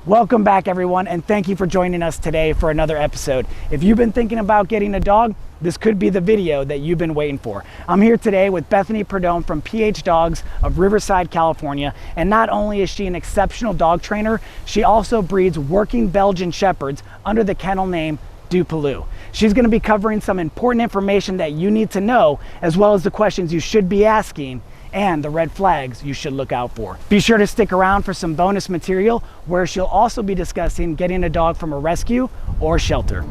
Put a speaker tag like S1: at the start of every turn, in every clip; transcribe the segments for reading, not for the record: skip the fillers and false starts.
S1: Welcome back, everyone, and thank you for joining us today for another episode. If you've been thinking about getting a dog, this could be the video that you've been waiting for. I'm here today with Bethany Preud'homme from PHDOGS of Riverside, California, and not only is she an exceptional dog trainer, she also breeds working Belgian Shepherds under the kennel name Dupaloo. She's going to be covering some important information that you need to know, as well as the questions you should be asking and the red flags you should look out for. Be sure to stick around for some bonus material where she'll also be discussing getting a dog from a rescue or shelter.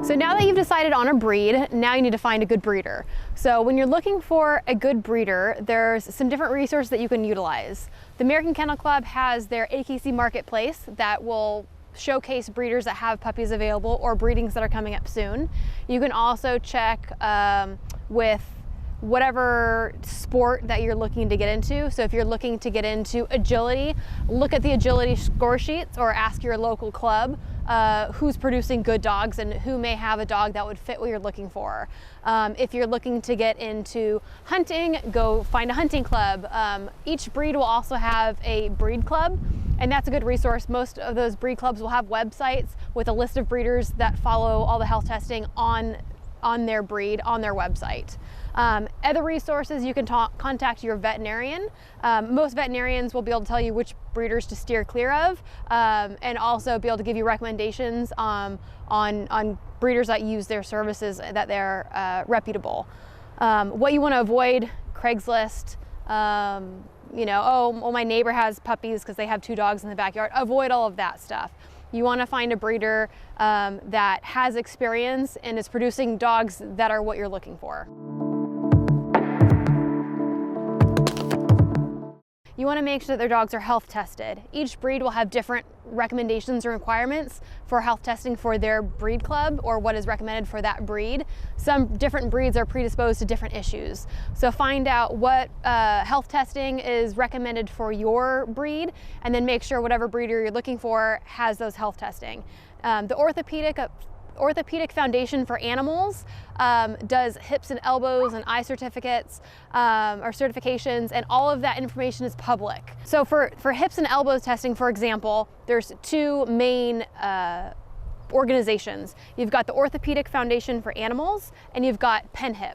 S2: So now that you've decided on a breed, now you need to find a good breeder. So when you're looking for a good breeder, there's some different resources that you can utilize. The American Kennel Club has their AKC marketplace that will showcase breeders that have puppies available or breedings that are coming up soon. You can also check with whatever sport that you're looking to get into. So if you're looking to get into agility, look at the agility score sheets or ask your local club who's producing good dogs and who may have a dog that would fit what you're looking for. If you're looking to get into hunting, go find a hunting club. Each breed will also have a breed club, and that's a good resource. Most of those breed clubs will have websites with a list of breeders that follow all the health testing on their breed on their website. Other resources, you can contact your veterinarian. Most veterinarians will be able to tell you which breeders to steer clear of, and also be able to give you recommendations on breeders that use their services, that they're reputable. What you want to avoid: Craigslist, oh, well, my neighbor has puppies because they have 2 dogs in the backyard. Avoid all of that stuff. You want to find a breeder that has experience and is producing dogs that are what you're looking for. You want to make sure that their dogs are health tested. Each breed will have different recommendations or requirements for health testing for their breed club or what is recommended for that breed. Some different breeds are predisposed to different issues. So find out what health testing is recommended for your breed, and then make sure whatever breeder you're looking for has those health testing. The Orthopedic Foundation for Animals does hips and elbows and eye certificates or certifications, and all of that information is public. So for hips and elbows testing, for example, there's 2 main organizations. You've got the Orthopedic Foundation for Animals and you've got PennHip.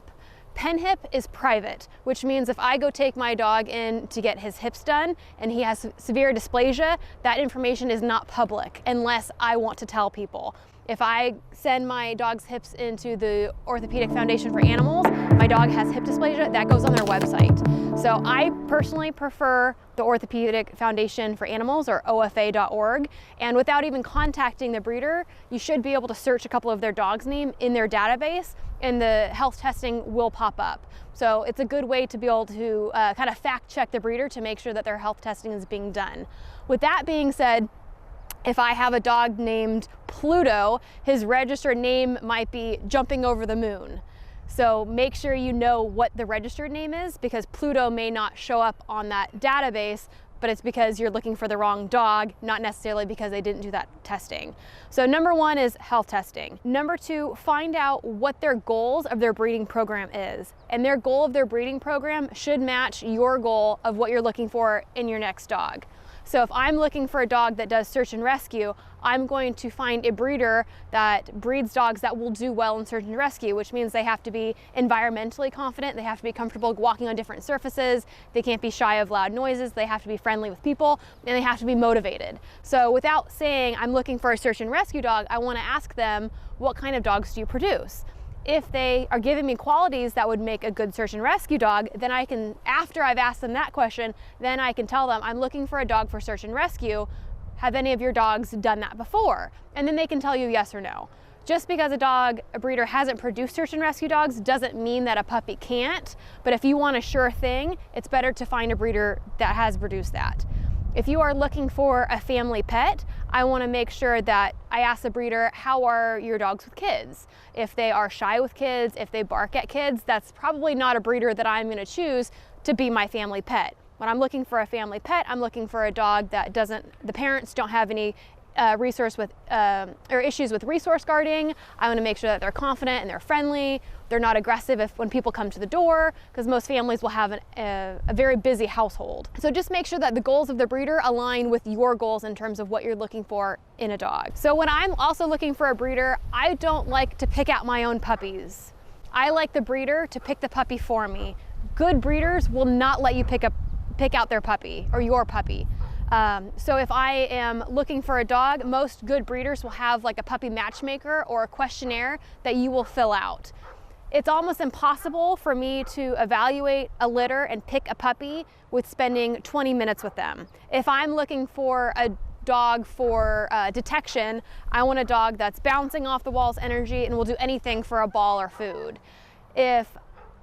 S2: PennHip is private, which means if I go take my dog in to get his hips done and he has severe dysplasia, that information is not public unless I want to tell people. If I send my dog's hips into the Orthopedic Foundation for Animals, my dog has hip dysplasia, that goes on their website. So I personally prefer the Orthopedic Foundation for Animals, or OFA.org, and without even contacting the breeder, you should be able to search a couple of their dogs' name in their database, and the health testing will pop up. So it's a good way to be able to kind of fact check the breeder to make sure that their health testing is being done. With that being said, if I have a dog named Pluto, his registered name might be Jumping Over the Moon. So make sure you know what the registered name is, because Pluto may not show up on that database, but it's because you're looking for the wrong dog, not necessarily because they didn't do that testing. So number 1 is health testing. Number 2, find out what their goals of their breeding program is. And their goal of their breeding program should match your goal of what you're looking for in your next dog. So if I'm looking for a dog that does search and rescue, I'm going to find a breeder that breeds dogs that will do well in search and rescue, which means they have to be environmentally confident, they have to be comfortable walking on different surfaces, they can't be shy of loud noises, they have to be friendly with people, and they have to be motivated. So without saying I'm looking for a search and rescue dog, I want to ask them, what kind of dogs do you produce? If they are giving me qualities that would make a good search and rescue dog, then I can, after I've asked them that question, then I can tell them I'm looking for a dog for search and rescue. Have any of your dogs done that before? And then they can tell you yes or no. Just because a breeder hasn't produced search and rescue dogs doesn't mean that a puppy can't, but if you want a sure thing, it's better to find a breeder that has produced that. If you are looking for a family pet, I want to make sure that I ask the breeder, how are your dogs with kids? If they are shy with kids, if they bark at kids, that's probably not a breeder that I'm going to choose to be my family pet. When I'm looking for a family pet, I'm looking for a dog that the parents don't have any issues with resource guarding. I want to make sure that they're confident and they're friendly. They're not aggressive when people come to the door, because most families will have a very busy household. So just make sure that the goals of the breeder align with your goals in terms of what you're looking for in a dog. So when I'm also looking for a breeder, I don't like to pick out my own puppies. I like the breeder to pick the puppy for me. Good breeders will not let you pick out their puppy or your puppy. So if I am looking for a dog, most good breeders will have like a puppy matchmaker or a questionnaire that you will fill out. It's almost impossible for me to evaluate a litter and pick a puppy with spending 20 minutes with them. If I'm looking for a dog for detection, I want a dog that's bouncing off the walls energy and will do anything for a ball or food. If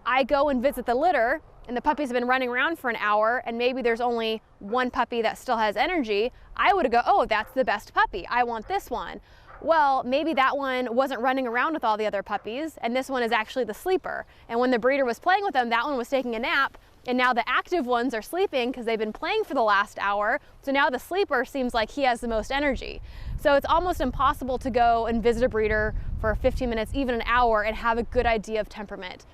S2: I go and visit the litter and the puppies have been running around for an hour and maybe there's only one puppy that still has energy, I would go, oh, that's the best puppy, I want this one. Well, maybe that one wasn't running around with all the other puppies and this one is actually the sleeper. And when the breeder was playing with them, that one was taking a nap, and now the active ones are sleeping because they've been playing for the last hour. So now the sleeper seems like he has the most energy. So it's almost impossible to go and visit a breeder for 15 minutes, even an hour, and have a good idea of temperament.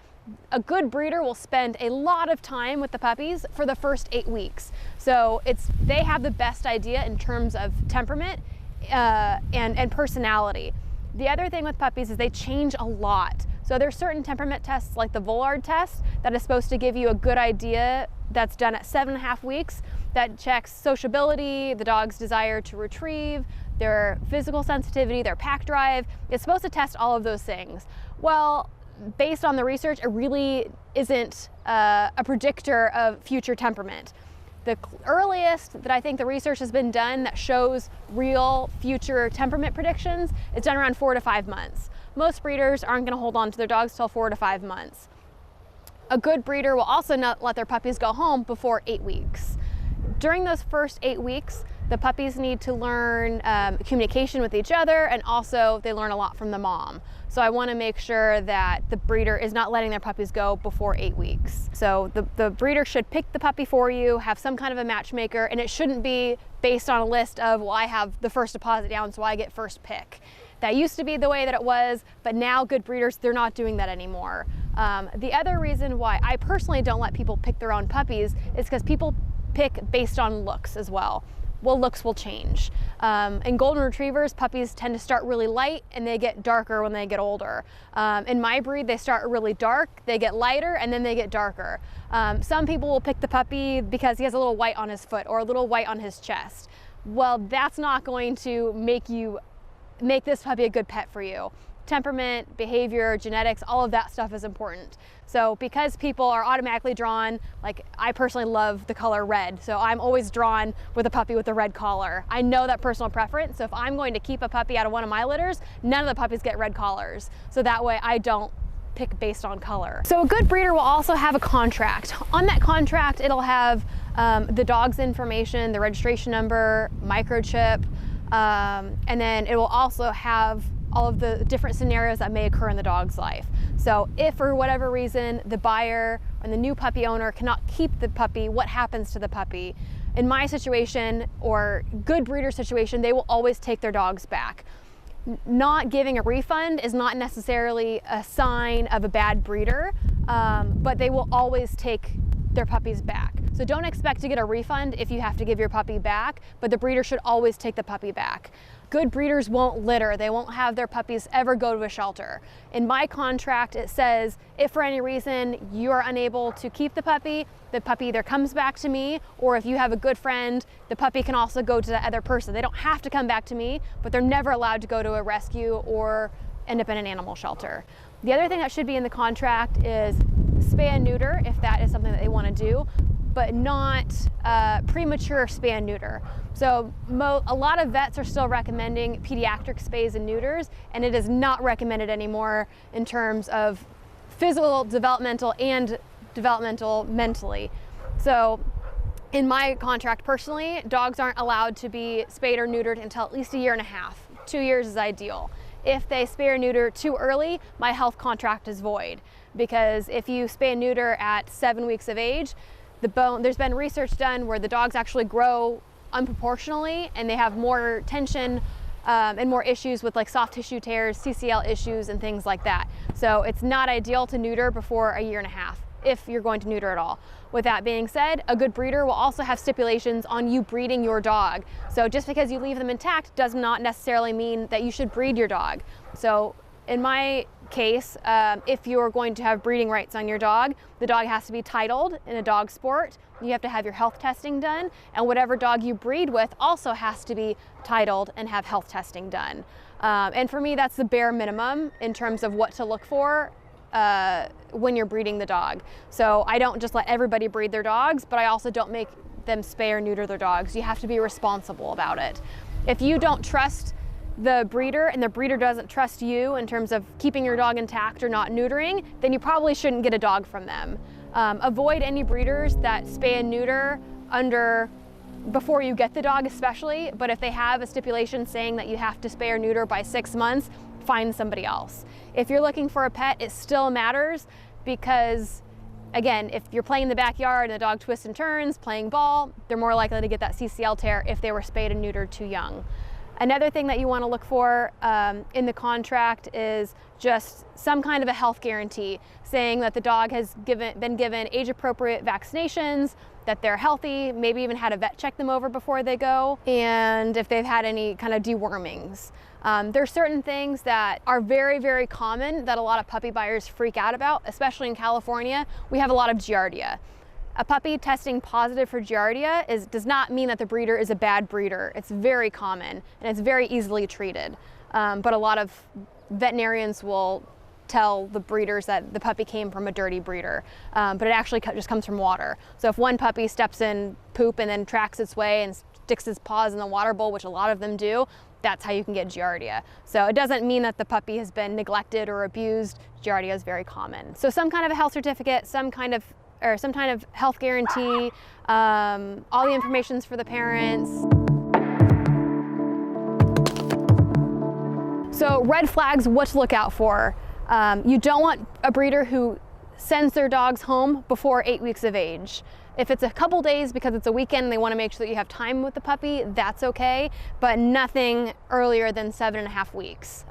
S2: A good breeder will spend a lot of time with the puppies for the first 8 weeks. So they have the best idea in terms of temperament and personality. The other thing with puppies is they change a lot. So there's certain temperament tests like the Vollard test that is supposed to give you a good idea, that's done at 7.5 weeks, that checks sociability, the dog's desire to retrieve, their physical sensitivity, their pack drive. It's supposed to test all of those things. Well, based on the research, it really isn't a predictor of future temperament. The earliest that I think the research has been done that shows real future temperament predictions is done around 4 to 5 months. Most breeders aren't going to hold on to their dogs till 4 to 5 months. A good breeder will also not let their puppies go home before 8 weeks. During those first 8 weeks, the puppies need to learn communication with each other, and also they learn a lot from the mom. So I want to make sure that the breeder is not letting their puppies go before 8 weeks. So the breeder should pick the puppy for you, have some kind of a matchmaker, and it shouldn't be based on a list of, well, I have the first deposit down, so I get first pick. That used to be the way that it was, but now good breeders, they're not doing that anymore. The other reason why I personally don't let people pick their own puppies is because people pick based on looks as well. Well, looks will change. In golden retrievers, puppies tend to start really light and they get darker when they get older. In my breed, they start really dark, they get lighter, and then they get darker. Some people will pick the puppy because he has a little white on his foot or a little white on his chest. Well, that's not going to make this puppy a good pet for you. Temperament, behavior, genetics, all of that stuff is important. So because people are automatically drawn, like I personally love the color red, so I'm always drawn with a puppy with a red collar. I know that personal preference, so if I'm going to keep a puppy out of one of my litters, none of the puppies get red collars. So that way I don't pick based on color. So a good breeder will also have a contract. On that contract, it'll have the dog's information, the registration number, microchip, and then it will also have all of the different scenarios that may occur in the dog's life. So if for whatever reason the buyer and the new puppy owner cannot keep the puppy, what happens to the puppy? In my situation, or good breeder situation, they will always take their dogs back. Not giving a refund is not necessarily a sign of a bad breeder, but they will always take their puppies back. So don't expect to get a refund if you have to give your puppy back, but the breeder should always take the puppy back. Good breeders won't litter. They won't have their puppies ever go to a shelter. In my contract, it says if for any reason you are unable to keep the puppy either comes back to me, or if you have a good friend, the puppy can also go to the other person. They don't have to come back to me, but they're never allowed to go to a rescue or end up in an animal shelter. The other thing that should be in the contract is spay and neuter, if that is something that they want to do, but not premature spay and neuter. So a lot of vets are still recommending pediatric spays and neuters, and it is not recommended anymore in terms of physical, developmental, and developmental mentally. So in my contract personally, dogs aren't allowed to be spayed or neutered until at least 1.5 years. 2 years is ideal. If they spay or neuter too early, my health contract is void, because if you spay and neuter at 7 weeks of age, there's been research done where the dogs actually grow unproportionally, and they have more tension and more issues with like soft tissue tears, CCL issues, and things like that. So it's not ideal to neuter before a 1.5 years, if you're going to neuter at all. With that being said, a good breeder will also have stipulations on you breeding your dog. So just because you leave them intact does not necessarily mean that you should breed your dog. So in my case, if you're going to have breeding rights on your dog, the dog has to be titled in a dog sport. You have to have your health testing done, and whatever dog you breed with also has to be titled and have health testing done. And for me, that's the bare minimum in terms of what to look for when you're breeding the dog. So I don't just let everybody breed their dogs, but I also don't make them spay or neuter their dogs. You have to be responsible about it. If you don't trust the breeder and the breeder doesn't trust you in terms of keeping your dog intact or not neutering, then you probably shouldn't get a dog from them. Avoid any breeders that spay and neuter before you get the dog especially, but if they have a stipulation saying that you have to spay or neuter by 6 months, find somebody else. If you're looking for a pet, it still matters because, again, if you're playing in the backyard and the dog twists and turns, playing ball, they're more likely to get that CCL tear if they were spayed and neutered too young. Another thing that you want to look for in the contract is just some kind of a health guarantee saying that the dog has been given age-appropriate vaccinations, that they're healthy, maybe even had a vet check them over before they go, and if they've had any kind of dewormings. There's certain things that are very, very common that a lot of puppy buyers freak out about, especially in California. We have a lot of Giardia. A puppy testing positive for Giardia does not mean that the breeder is a bad breeder. It's very common and it's very easily treated. But a lot of veterinarians will tell the breeders that the puppy came from a dirty breeder, but it actually just comes from water. So if one puppy steps in poop and then tracks its way and sticks its paws in the water bowl, which a lot of them do, that's how you can get Giardia. So it doesn't mean that the puppy has been neglected or abused. Giardia is very common. So some kind of a health certificate, some kind of health guarantee, all the information's for the parents. So red flags, what to look out for. You don't want a breeder who sends their dogs home before 8 weeks of age. If it's a couple days because it's a weekend and they want to make sure that you have time with the puppy, that's okay, but nothing earlier than 7.5 weeks,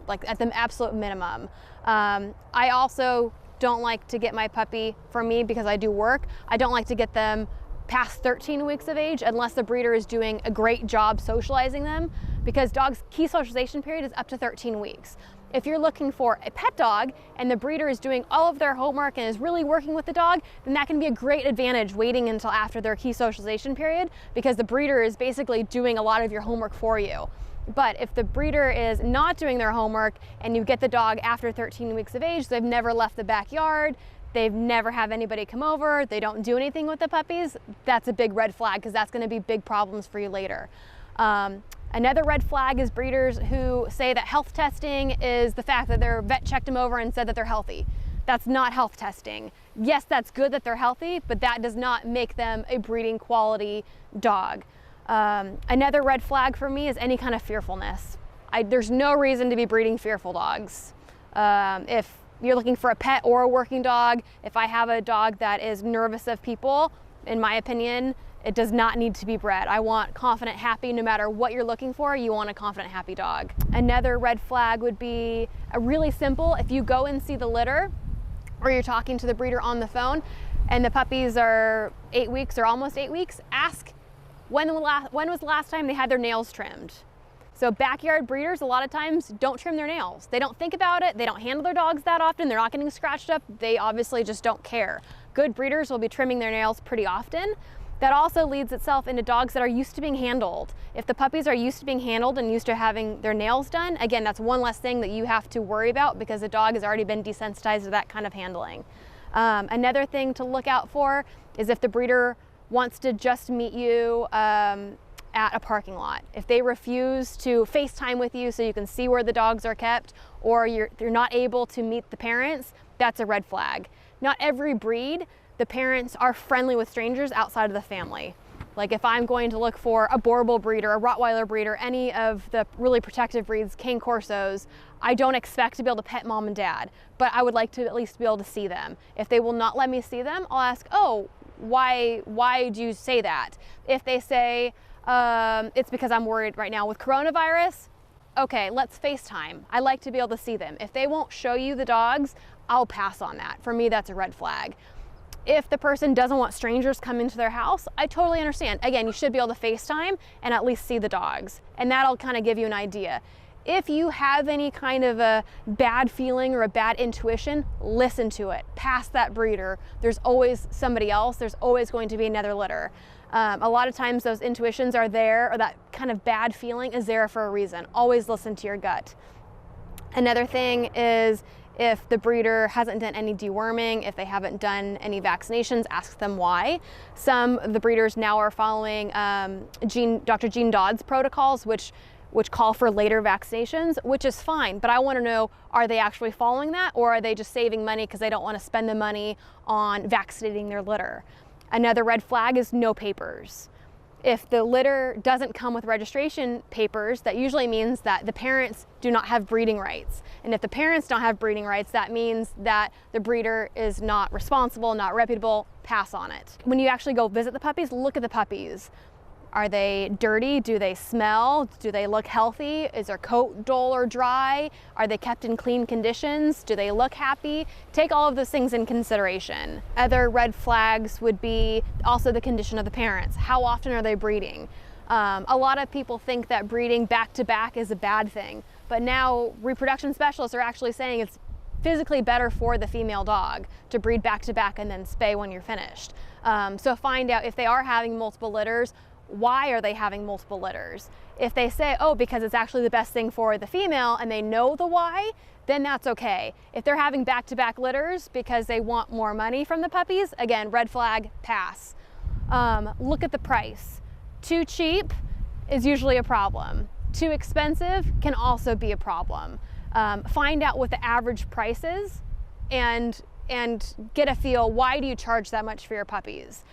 S2: like at the absolute minimum. I also don't like to get my puppy, for me, because I do work, I don't like to get them past 13 weeks of age unless the breeder is doing a great job socializing them, because dogs' key socialization period is up to 13 weeks. If you're looking for a pet dog and the breeder is doing all of their homework and is really working with the dog, then that can be a great advantage waiting until after their key socialization period, because the breeder is basically doing a lot of your homework for you. But if the breeder is not doing their homework and you get the dog after 13 weeks of age, they've never left the backyard, they've never have anybody come over, they don't do anything with the puppies, that's a big red flag, because that's going to be big problems for you later. Another red flag is breeders who say that health testing is the fact that their vet checked them over and said that they're healthy. That's not health testing. Yes, that's good that they're healthy, but that does not make them a breeding quality dog. Another red flag for me is any kind of fearfulness. There's no reason to be breeding fearful dogs. If you're looking for a pet or a working dog, if I have a dog that is nervous of people, in my opinion, it does not need to be bred. I want confident, happy, no matter what you're looking for, you want a confident, happy dog. Another red flag would be a really simple, if you go and see the litter, or you're talking to the breeder on the phone, and the puppies are 8 weeks or almost 8 weeks, ask when was the last time they had their nails trimmed. So backyard breeders a lot of times don't trim their nails. They don't think about it, they don't handle their dogs that often, they're not getting scratched up, they obviously just don't care. Good breeders will be trimming their nails pretty often. That also leads itself into dogs that are used to being handled. If the puppies are used to being handled and used to having their nails done, again, that's one less thing that you have to worry about because the dog has already been desensitized to that kind of handling. Another thing to look out for is if the breeder wants to just meet you at a parking lot. If they refuse to FaceTime with you so you can see where the dogs are kept, or you're not able to meet the parents, that's a red flag. Not every breed, the parents are friendly with strangers outside of the family. Like if I'm going to look for a Boerboel breeder, a Rottweiler breeder, any of the really protective breeds, Cane Corsos, I don't expect to be able to pet mom and dad, but I would like to at least be able to see them. If they will not let me see them, I'll ask, oh, why do you say that? If they say, it's because I'm worried right now with coronavirus. Okay, let's FaceTime. I like to be able to see them. If they won't show you the dogs, I'll pass on that. For me, that's a red flag. If the person doesn't want strangers coming to their house, I totally understand. Again, you should be able to FaceTime and at least see the dogs, and that'll kind of give you an idea. If you have any kind of a bad feeling or a bad intuition, listen to it. Pass that breeder. There's always somebody else. There's always going to be another litter. A lot of times those intuitions are there, or that kind of bad feeling is there for a reason. Always listen to your gut. Another thing is, if the breeder hasn't done any deworming, if they haven't done any vaccinations, ask them why. Some of the breeders now are following Dr. Gene Dodd's protocols, which call for later vaccinations, which is fine. But I want to know, are they actually following that, or are they just saving money because they don't want to spend the money on vaccinating their litter? Another red flag is no papers. If the litter doesn't come with registration papers, that usually means that the parents do not have breeding rights. And if the parents don't have breeding rights, that means that the breeder is not responsible, not reputable, pass on it. When you actually go visit the puppies, look at the puppies. Are they dirty? Do they smell? Do they look healthy? Is their coat dull or dry? Are they kept in clean conditions? Do they look happy? Take all of those things in consideration. Other red flags would be also the condition of the parents. How often are they breeding? A lot of people think that breeding back to back is a bad thing, but now reproduction specialists are actually saying it's physically better for the female dog to breed back to back and then spay when you're finished. So find out if they are having multiple litters. Why are they having multiple litters? If they say, oh, because it's actually the best thing for the female, and they know the why, then that's okay. If they're having back-to-back litters because they want more money from the puppies, again, red flag, pass. Look at the price. Too cheap is usually a problem. Too expensive can also be a problem. Find out what the average price is and get a feel, why do you charge that much for your puppies?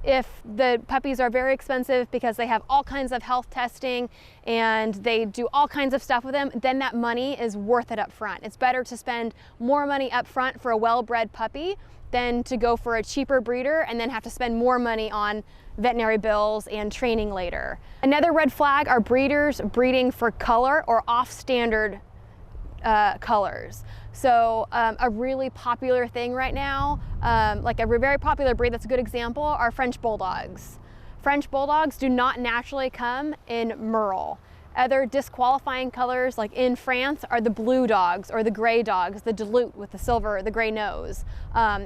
S2: If the puppies are very expensive because they have all kinds of health testing and they do all kinds of stuff with them, then that money is worth it up front. It's better to spend more money up front for a well-bred puppy than to go for a cheaper breeder and then have to spend more money on veterinary bills and training later. Another red flag are breeders breeding for color or off-standard colors. So a really popular thing right now, like a very popular breed that's a good example, are French Bulldogs. French Bulldogs do not naturally come in Merle. Other disqualifying colors, like in France, are the blue dogs or the gray dogs, the Duluth with the silver, the gray nose.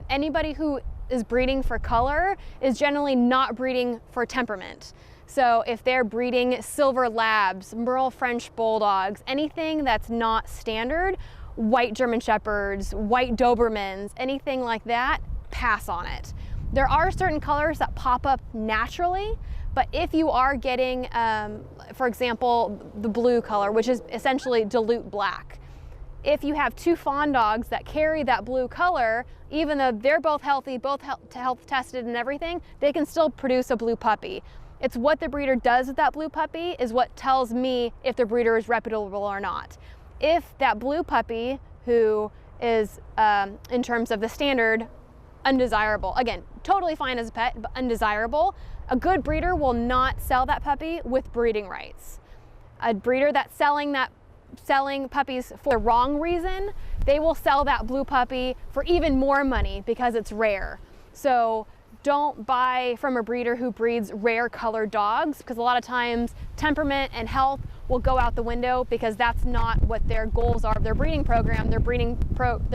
S2: Anybody who is breeding for color is generally not breeding for temperament. So if they're breeding silver labs, Merle French Bulldogs, anything that's not standard, white German Shepherds, white Dobermans, anything like that, pass on it. There are certain colors that pop up naturally, but if you are getting, for example, the blue color, which is essentially dilute black, if you have two fawn dogs that carry that blue color, even though they're both healthy, both health tested and everything, they can still produce a blue puppy. It's what the breeder does with that blue puppy is what tells me if the breeder is reputable or not. If that blue puppy, who is, in terms of the standard, undesirable, again, totally fine as a pet, but undesirable, a good breeder will not sell that puppy with breeding rights. A breeder that's selling puppies for the wrong reason, they will sell that blue puppy for even more money because it's rare. So don't buy from a breeder who breeds rare colored dogs, because a lot of times temperament and health will go out the window because that's not what their goals are of their breeding program. Their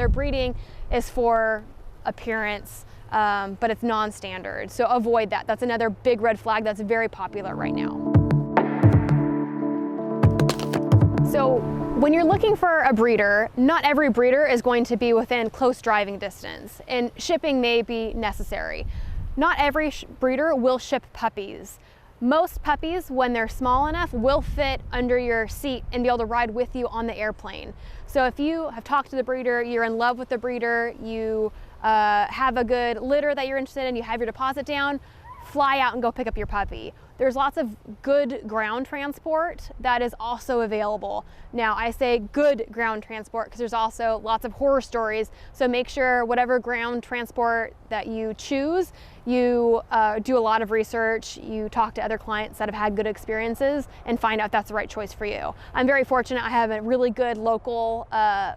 S2: breeding is for appearance, but it's non-standard. So avoid that. That's another big red flag that's very popular right now. So when you're looking for a breeder, not every breeder is going to be within close driving distance, and shipping may be necessary. Not every breeder will ship puppies. Most puppies, when they're small enough, will fit under your seat and be able to ride with you on the airplane. So if you have talked to the breeder, you're in love with the breeder, you have a good litter that you're interested in, you have your deposit down, fly out and go pick up your puppy. There's lots of good ground transport that is also available. Now, I say good ground transport because there's also lots of horror stories, so make sure whatever ground transport that you choose you do a lot of research, you talk to other clients that have had good experiences and find out if that's the right choice for you. I'm very fortunate. I have a really good local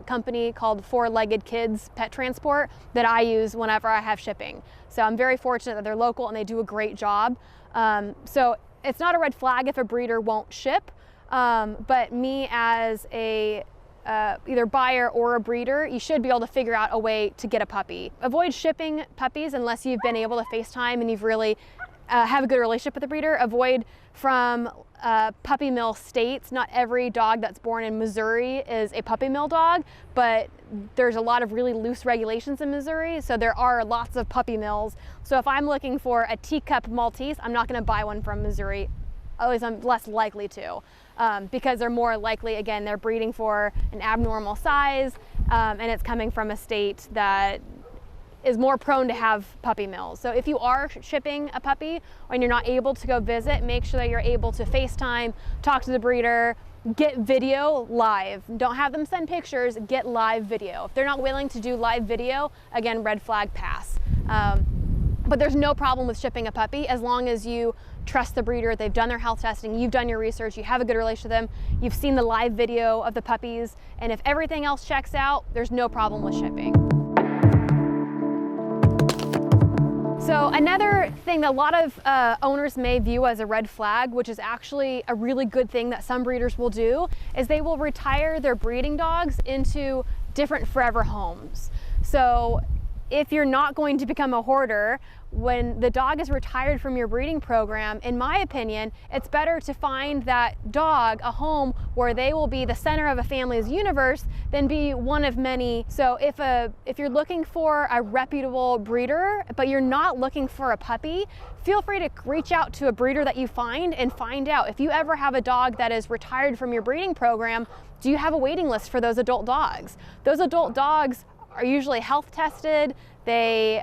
S2: company called Four-Legged Kids Pet Transport that I use whenever I have shipping. So I'm very fortunate that they're local and they do a great job. So it's not a red flag if a breeder won't ship, but me as a either buyer or a breeder, you should be able to figure out a way to get a puppy. Avoid shipping puppies unless you've been able to FaceTime and you've really have a good relationship with the breeder. Avoid from puppy mill states. Not every dog that's born in Missouri is a puppy mill dog, but there's a lot of really loose regulations in Missouri, so there are lots of puppy mills. So if I'm looking for a teacup Maltese, I'm not going to buy one from Missouri. At least I'm less likely to, because they're more likely, again, they're breeding for an abnormal size, and it's coming from a state that is more prone to have puppy mills. So if you are shipping a puppy and you're not able to go visit, make sure that you're able to FaceTime, talk to the breeder, get video live. Don't have them send pictures, get live video. If they're not willing to do live video, again, red flag, pass. But there's no problem with shipping a puppy as long as you trust the breeder, they've done their health testing, you've done your research, you have a good relationship with them, you've seen the live video of the puppies, and if everything else checks out, there's no problem with shipping. So another thing that a lot of owners may view as a red flag, which is actually a really good thing that some breeders will do, is they will retire their breeding dogs into different forever homes. So if you're not going to become a hoarder, when the dog is retired from your breeding program, in my opinion, it's better to find that dog a home where they will be the center of a family's universe than be one of many. So if you're looking for a reputable breeder, but you're not looking for a puppy, feel free to reach out to a breeder that you find and find out if you ever have a dog that is retired from your breeding program, do you have a waiting list for those adult dogs? Those adult dogs are usually health tested, they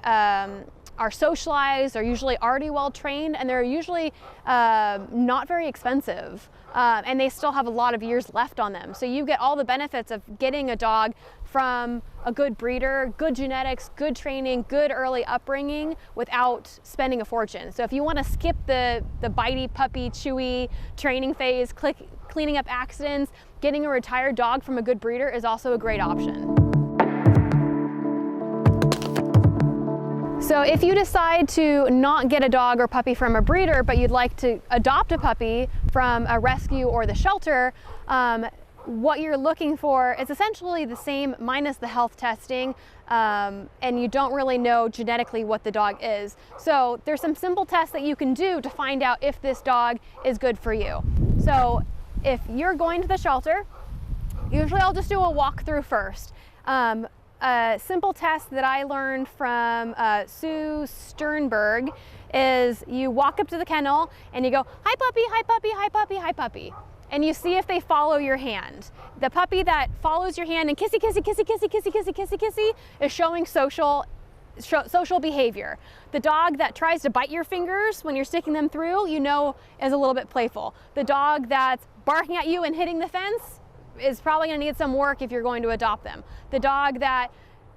S2: are socialized, are usually already well trained, and they're usually not very expensive, and they still have a lot of years left on them. So you get all the benefits of getting a dog from a good breeder, good genetics, good training, good early upbringing without spending a fortune. So if you want to skip the bitey, puppy, chewy training phase, cleaning up accidents, getting a retired dog from a good breeder is also a great option. So if you decide to not get a dog or puppy from a breeder, but you'd like to adopt a puppy from a rescue or the shelter, what you're looking for is essentially the same minus the health testing, and you don't really know genetically what the dog is. So there's some simple tests that you can do to find out if this dog is good for you. So if you're going to the shelter, usually I'll just do a walkthrough first. A simple test that I learned from Sue Sternberg is you walk up to the kennel and you go, hi puppy, hi puppy, hi puppy, hi puppy. And you see if they follow your hand. The puppy that follows your hand and kissy, kissy, kissy, kissy, kissy, kissy, kissy, kissy is showing social behavior. The dog that tries to bite your fingers when you're sticking them through, you know, is a little bit playful. The dog that's barking at you and hitting the fence is probably going to need some work if you're going to adopt them. The dog that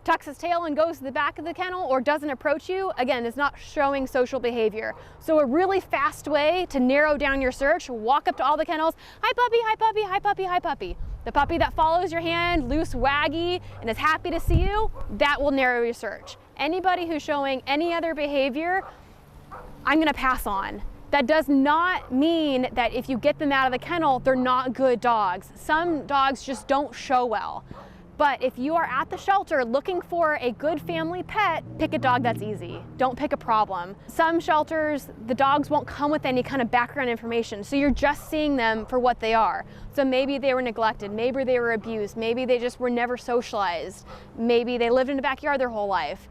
S2: tucks his tail and goes to the back of the kennel or doesn't approach you, again, is not showing social behavior. So a really fast way to narrow down your search, walk up to all the kennels, hi puppy, hi puppy, hi puppy, hi puppy. The puppy that follows your hand, loose, waggy, and is happy to see you, that will narrow your search. Anybody who's showing any other behavior, I'm going to pass on. That does not mean that if you get them out of the kennel, they're not good dogs. Some dogs just don't show well. But if you are at the shelter looking for a good family pet, pick a dog that's easy. Don't pick a problem. Some shelters, the dogs won't come with any kind of background information, so you're just seeing them for what they are. So maybe they were neglected, maybe they were abused, maybe they just were never socialized, maybe they lived in the backyard their whole life.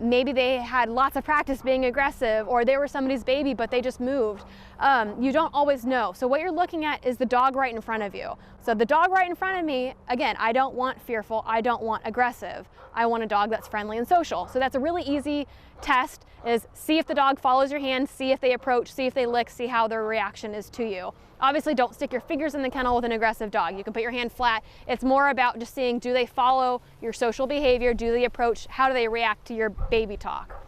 S2: Maybe they had lots of practice being aggressive, or they were somebody's baby but they just moved. You don't always know. So what you're looking at is the dog right in front of you. So the dog right in front of me, again, I don't want fearful, I don't want aggressive. I want a dog that's friendly and social. So that's a really easy test, is see if the dog follows your hand, see if they approach, see if they lick, see how their reaction is to you. Obviously don't stick your fingers in the kennel with an aggressive dog. You can put your hand flat. It's more about just seeing, do they follow your social behavior, do they approach, how do they react to your baby talk.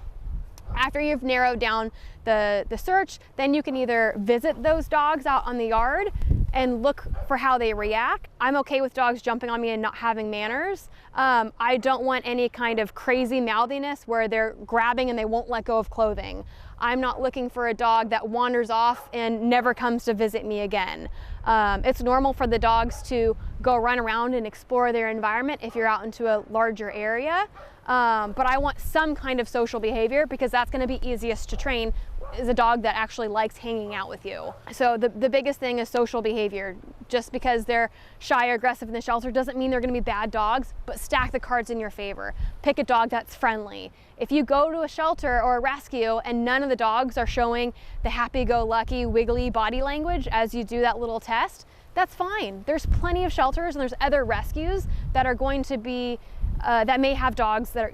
S2: After you've narrowed down the search, then you can either visit those dogs out on the yard and look for how they react. I'm okay with dogs jumping on me and not having manners. I don't want any kind of crazy mouthiness where they're grabbing and they won't let go of clothing. I'm not looking for a dog that wanders off and never comes to visit me again. It's normal for the dogs to go run around and explore their environment if you're out into a larger area. But I want some kind of social behavior, because that's going to be easiest to train, is a dog that actually likes hanging out with you. So the biggest thing is social behavior. Just because they're shy or aggressive in the shelter doesn't mean they're going to be bad dogs, but stack the cards in your favor. Pick a dog that's friendly. If you go to a shelter or a rescue and none of the dogs are showing the happy-go-lucky, wiggly body language as you do that little test, that's fine. There's plenty of shelters and there's other rescues that are going to be that may have dogs that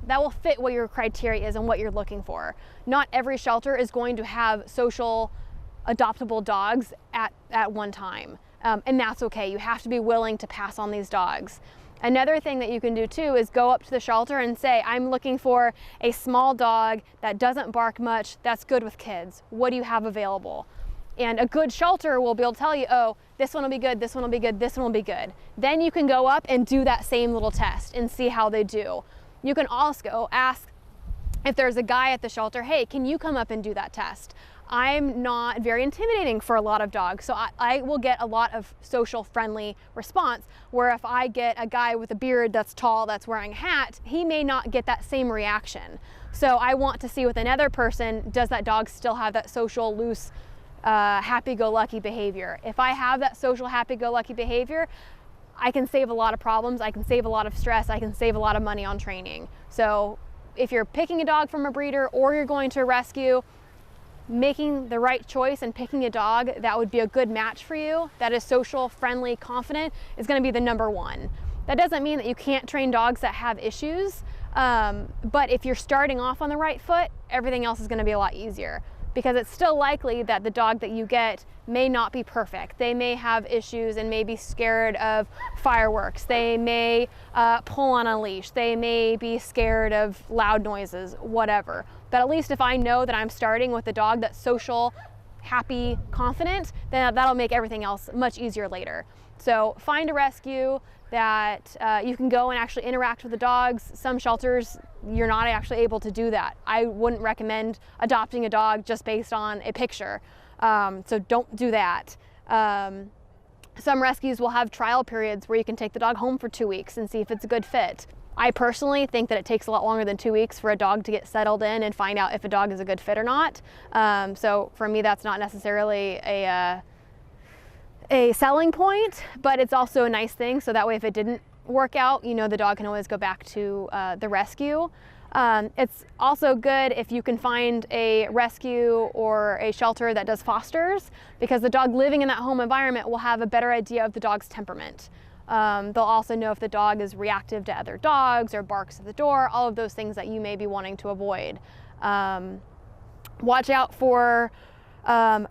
S2: will fit what your criteria is and what you're looking for. Not every shelter is going to have social adoptable dogs at one time, and that's okay. You have to be willing to pass on these dogs. Another thing that you can do too is go up to the shelter and say, I'm looking for a small dog that doesn't bark much, that's good with kids. What do you have available? And a good shelter will be able to tell you, oh, this one will be good, this one will be good, this one will be good. Then you can go up and do that same little test and see how they do. You can also ask if there's a guy at the shelter, hey, can you come up and do that test? I'm not very intimidating for a lot of dogs, so I will get a lot of social friendly response, where if I get a guy with a beard that's tall, that's wearing a hat, he may not get that same reaction. So I want to see with another person, does that dog still have that social, loose, happy-go-lucky behavior? If I have that social happy-go-lucky behavior, I can save a lot of problems, I can save a lot of stress, I can save a lot of money on training. So if you're picking a dog from a breeder or you're going to a rescue, making the right choice and picking a dog that would be a good match for you, that is social, friendly, confident, is going to be the number one. That doesn't mean that you can't train dogs that have issues, but if you're starting off on the right foot, everything else is going to be a lot easier, because it's still likely that the dog that you get may not be perfect. They may have issues and may be scared of fireworks. They may pull on a leash. They may be scared of loud noises, whatever. But at least if I know that I'm starting with a dog that's social, happy, confident, then that'll make everything else much easier later. So find a rescue that you can go and actually interact with the dogs. Some shelters, you're not actually able to do that. I wouldn't recommend adopting a dog just based on a picture. So don't do that. Some rescues will have trial periods where you can take the dog home for 2 weeks and see if it's a good fit. I personally think that it takes a lot longer than 2 weeks for a dog to get settled in and find out if a dog is a good fit or not. So for me, that's not necessarily a selling point, but it's also a nice thing. So that way, if it didn't work out, you know, the dog can always go back to the rescue. It's also good if you can find a rescue or a shelter that does fosters, because the dog living in that home environment will have a better idea of the dog's temperament. They'll also know if the dog is reactive to other dogs or barks at the door, all of those things that you may be wanting to avoid. Watch out for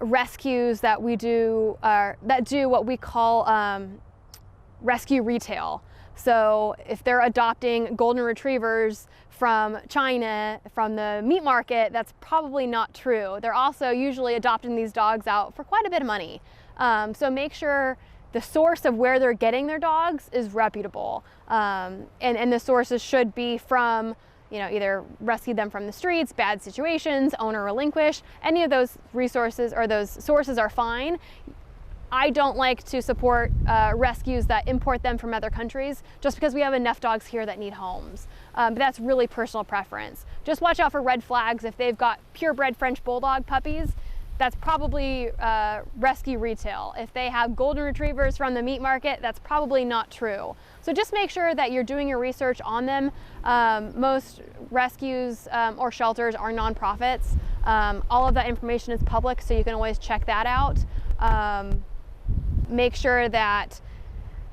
S2: rescues that we do, that do what we call rescue retail. So if they're adopting golden retrievers from China, from the meat market, that's probably not true. They're also usually adopting these dogs out for quite a bit of money. So make sure the source of where they're getting their dogs is reputable. And the sources should be from, you know, either rescue them from the streets, bad situations, owner relinquish. Any of those resources or those sources are fine. I don't like to support rescues that import them from other countries just because we have enough dogs here that need homes. But that's really personal preference. Just watch out for red flags. If they've got purebred French Bulldog puppies, that's probably rescue retail. If they have golden retrievers from the meat market, that's probably not true. So just make sure that you're doing your research on them. Most rescues or shelters are nonprofits. All of that information is public, so you can always check that out. Make sure that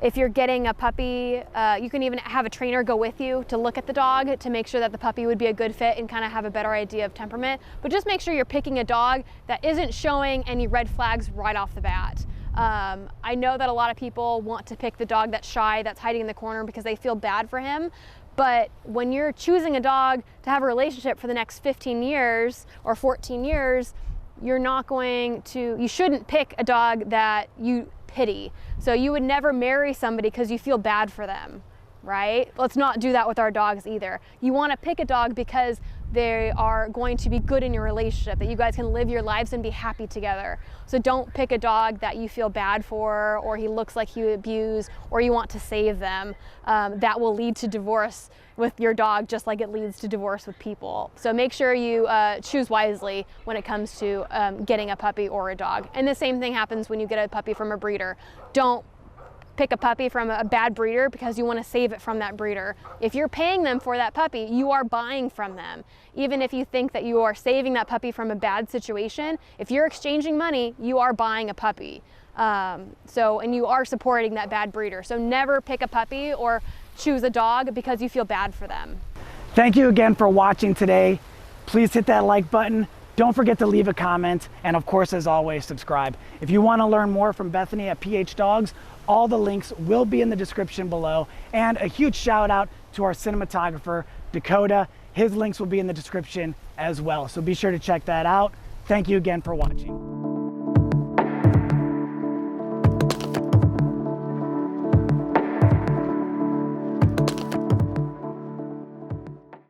S2: if you're getting a puppy, you can even have a trainer go with you to look at the dog to make sure that the puppy would be a good fit and kind of have a better idea of temperament. But just make sure you're picking a dog that isn't showing any red flags right off the bat. I know that a lot of people want to pick the dog that's shy, that's hiding in the corner because they feel bad for him, But when you're choosing a dog to have a relationship for the next 15 years or 14 years, you shouldn't pick a dog that you pity. So you would never marry somebody because you feel bad for them, right? Let's not do that with our dogs either. You want to pick a dog because they are going to be good in your relationship, that you guys can live your lives and be happy together. So don't pick a dog that you feel bad for, or he looks like you abuse, or you want to save them. That will lead to divorce with your dog, just like it leads to divorce with people. So make sure you choose wisely when it comes to getting a puppy or a dog. And the same thing happens when you get a puppy from a breeder. Don't pick a puppy from a bad breeder because you want to save it from that breeder. If you're paying them for that puppy, you are buying from them. Even if you think that you are saving that puppy from a bad situation, if you're exchanging money, you are buying a puppy. And you are supporting that bad breeder. So never pick a puppy or choose a dog because you feel bad for them.
S1: Thank you again for watching today. Please hit that like button. Don't forget to leave a comment, and of course, as always, subscribe. If you want to learn more from Bethany at PHDOGS, all the links will be in the description below. And a huge shout out to our cinematographer, Dakota. His links will be in the description as well. So be sure to check that out. Thank you again for watching.